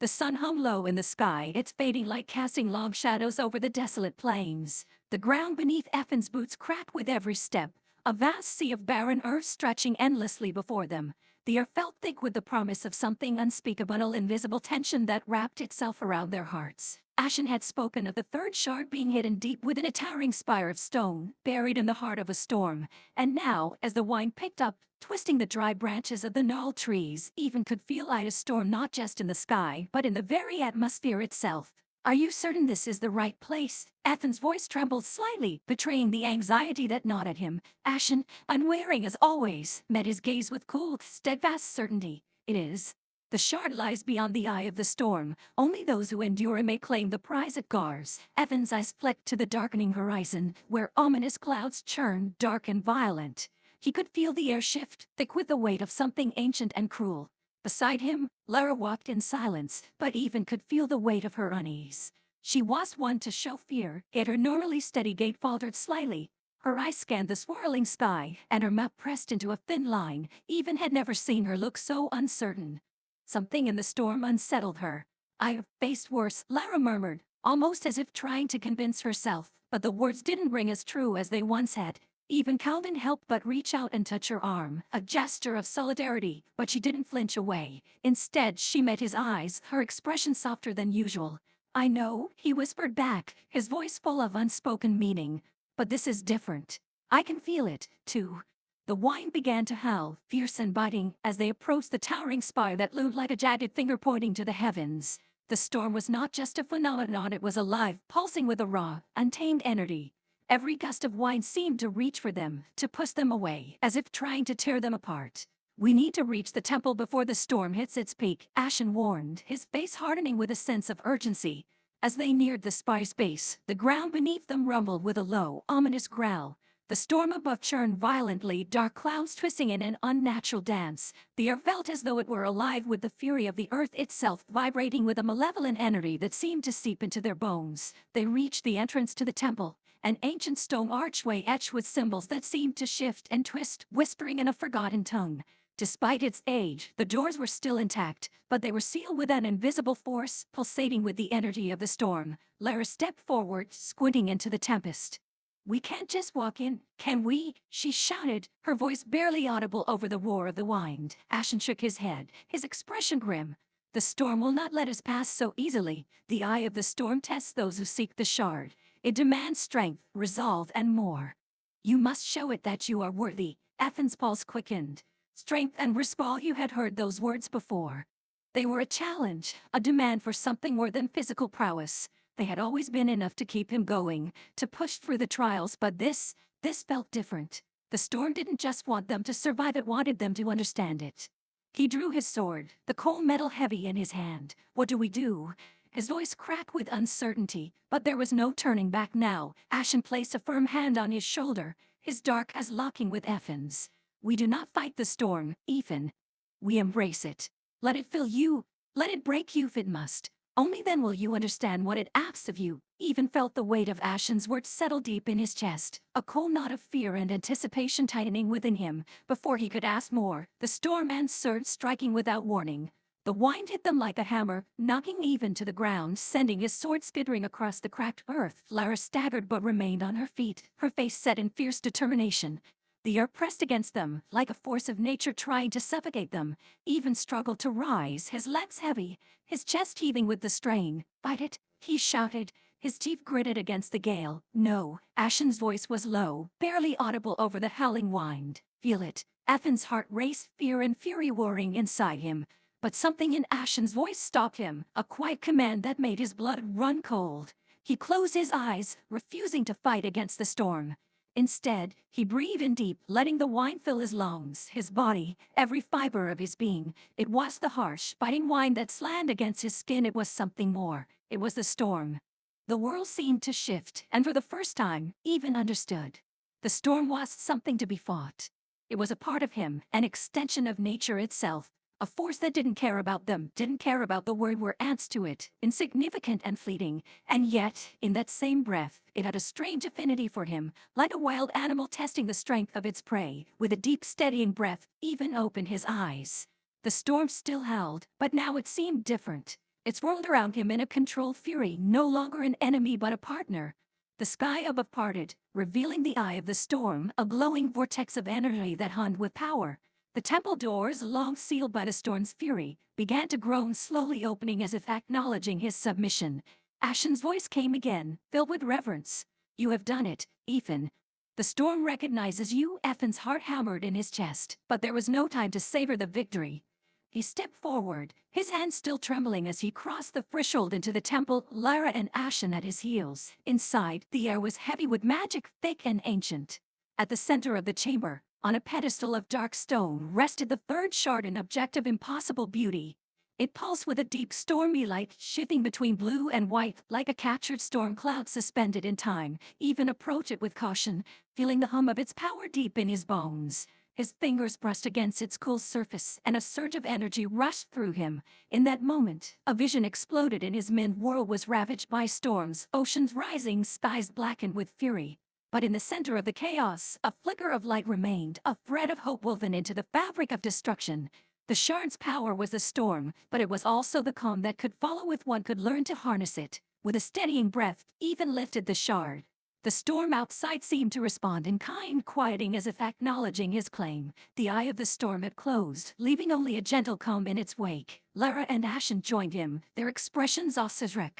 The sun hung low in the sky, its fading light casting long shadows over the desolate plains. The ground beneath Effen's boots cracked with every step, a vast sea of barren earth stretching endlessly before them. The air felt thick with the promise of something unspeakable, invisible tension that wrapped itself around their hearts. Ashen had spoken of the third shard being hidden deep within a towering spire of stone, buried in the heart of a storm. And now, as the wind picked up, twisting the dry branches of the gnarled trees, even could feel a storm not just in the sky, but in the very atmosphere itself. Are you certain this is the right place? Ethan's voice trembled slightly, betraying the anxiety that gnawed at him. Ashen, unwavering as always, met his gaze with cool, steadfast certainty. It is. The shard lies beyond the eye of the storm. Only those who endure it may claim the prize it guards. Evan's eyes flicked to the darkening horizon, where ominous clouds churned, dark and violent. He could feel the air shift, thick with the weight of something ancient and cruel. Beside him, Lara walked in silence, but even could feel the weight of her unease. She was one to show fear, yet her normally steady gait faltered slightly. Her eyes scanned the swirling sky, and her mouth pressed into a thin line. Even had never seen her look so uncertain. Something in the storm unsettled her. "I have faced worse," Lara murmured, almost as if trying to convince herself, but the words didn't ring as true as they once had. Even couldn't help but reach out and touch her arm, a gesture of solidarity, but she didn't flinch away. Instead, she met his eyes, her expression softer than usual. "I know," he whispered back, his voice full of unspoken meaning. "But this is different. I can feel it, too." The wind began to howl, fierce and biting, as they approached the towering spire that loomed like a jagged finger pointing to the heavens. The storm was not just a phenomenon, it was alive, pulsing with a raw, untamed energy. Every gust of wind seemed to reach for them, to push them away, as if trying to tear them apart. "We need to reach the temple before the storm hits its peak," Ashen warned, his face hardening with a sense of urgency. As they neared the spire's base, the ground beneath them rumbled with a low, ominous growl. The storm above churned violently, dark clouds twisting in an unnatural dance. The air felt as though it were alive with the fury of the earth itself, vibrating with a malevolent energy that seemed to seep into their bones. They reached the entrance to the temple, an ancient stone archway etched with symbols that seemed to shift and twist, whispering in a forgotten tongue. Despite its age, the doors were still intact, but they were sealed with an invisible force, pulsating with the energy of the storm. Lara stepped forward, squinting into the tempest. "We can't just walk in, can we?" she shouted, her voice barely audible over the roar of the wind. Ashen shook his head, his expression grim. "The storm will not let us pass so easily. The eye of the storm tests those who seek the shard. It demands strength, resolve, and more. You must show it that you are worthy." Ethan's pulse quickened. Strength and resolve, you had heard those words before. They were a challenge, a demand for something more than physical prowess. They had always been enough to keep him going, to push through the trials, but this felt different. The storm didn't just want them to survive, it wanted them to understand it. He drew his sword, the cold metal heavy in his hand. "What do we do?" His voice cracked with uncertainty, but there was no turning back now. Ashen placed a firm hand on his shoulder, his dark eyes locking with Effen's. "We do not fight the storm, Ethan. We embrace it. Let it fill you. Let it break you if it must. Only then will you understand what it asks of you." Even felt the weight of Ashen's words settle deep in his chest, a cold knot of fear and anticipation tightening within him. Before he could ask more, the storm answered, striking without warning. The wind hit them like a hammer, knocking even to the ground, sending his sword skittering across the cracked earth. Lara staggered but remained on her feet, her face set in fierce determination. The air pressed against them, like a force of nature trying to suffocate them. Even struggled to rise, his legs heavy, his chest heaving with the strain. "Fight it," he shouted, his teeth gritted against the gale. "No." Ashen's voice was low, barely audible over the howling wind. "Feel it." Ethan's heart raced, fear and fury warring inside him. But something in Ashen's voice stopped him, a quiet command that made his blood run cold. He closed his eyes, refusing to fight against the storm. Instead, he breathed in deep, letting the wind fill his lungs, his body, every fiber of his being. It was the harsh, biting wind that slammed against his skin. It was something more. It was the storm. The world seemed to shift, and for the first time, even understood. The storm was something to be fought. It was a part of him, an extension of nature itself. A force that didn't care about them, didn't care about the word were ants to it, insignificant and fleeting. And yet, in that same breath, it had a strange affinity for him, like a wild animal testing the strength of its prey. With a deep, steadying breath, even opened his eyes. The storm still howled, but now it seemed different. It swirled around him in a controlled fury, no longer an enemy but a partner. The sky above parted, revealing the eye of the storm, a glowing vortex of energy that hummed with power. The temple doors, long sealed by the storm's fury, began to groan, slowly opening as if acknowledging his submission. Ashen's voice came again, filled with reverence. "You have done it, Ethan. The storm recognizes you." Ethan's heart hammered in his chest, but there was no time to savor the victory. He stepped forward, his hands still trembling as he crossed the threshold into the temple, Lyra and Ashen at his heels. Inside, the air was heavy with magic, thick and ancient. At the center of the chamber, on a pedestal of dark stone, rested the third shard, an object of impossible beauty. It pulsed with a deep, stormy light, shifting between blue and white, like a captured storm cloud suspended in time. Even approach it with caution, feeling the hum of its power deep in his bones. His fingers brushed against its cool surface, and a surge of energy rushed through him. In that moment, a vision exploded in his mind. World was ravaged by storms, oceans rising, skies blackened with fury. But in the center of the chaos, a flicker of light remained, a thread of hope woven into the fabric of destruction. The shard's power was the storm, but it was also the calm that could follow if one could learn to harness it. With a steadying breath, Ethan lifted the shard. The storm outside seemed to respond in kind, quieting as if acknowledging his claim. The eye of the storm had closed, leaving only a gentle calm in its wake. Lyra and Ashen joined him, their expressions austere.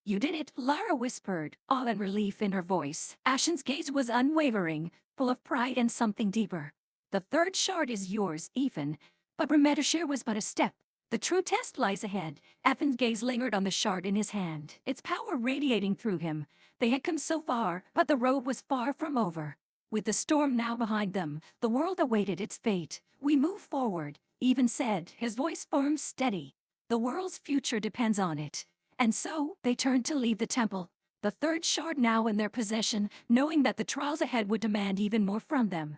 "You did it," Lyra whispered, awe and relief in her voice. Ashen's gaze was unwavering, full of pride and something deeper. "The third shard is yours, Ethan." But Remedashir was but a step. The true test lies ahead. Ethan's gaze lingered on the shard in his hand, its power radiating through him. They had come so far, but the road was far from over. With the storm now behind them, the world awaited its fate. "We move forward," Ethan said, his voice firm, steady. "The world's future depends on it." And so, they turned to leave the temple, the third shard now in their possession, knowing that the trials ahead would demand even more from them.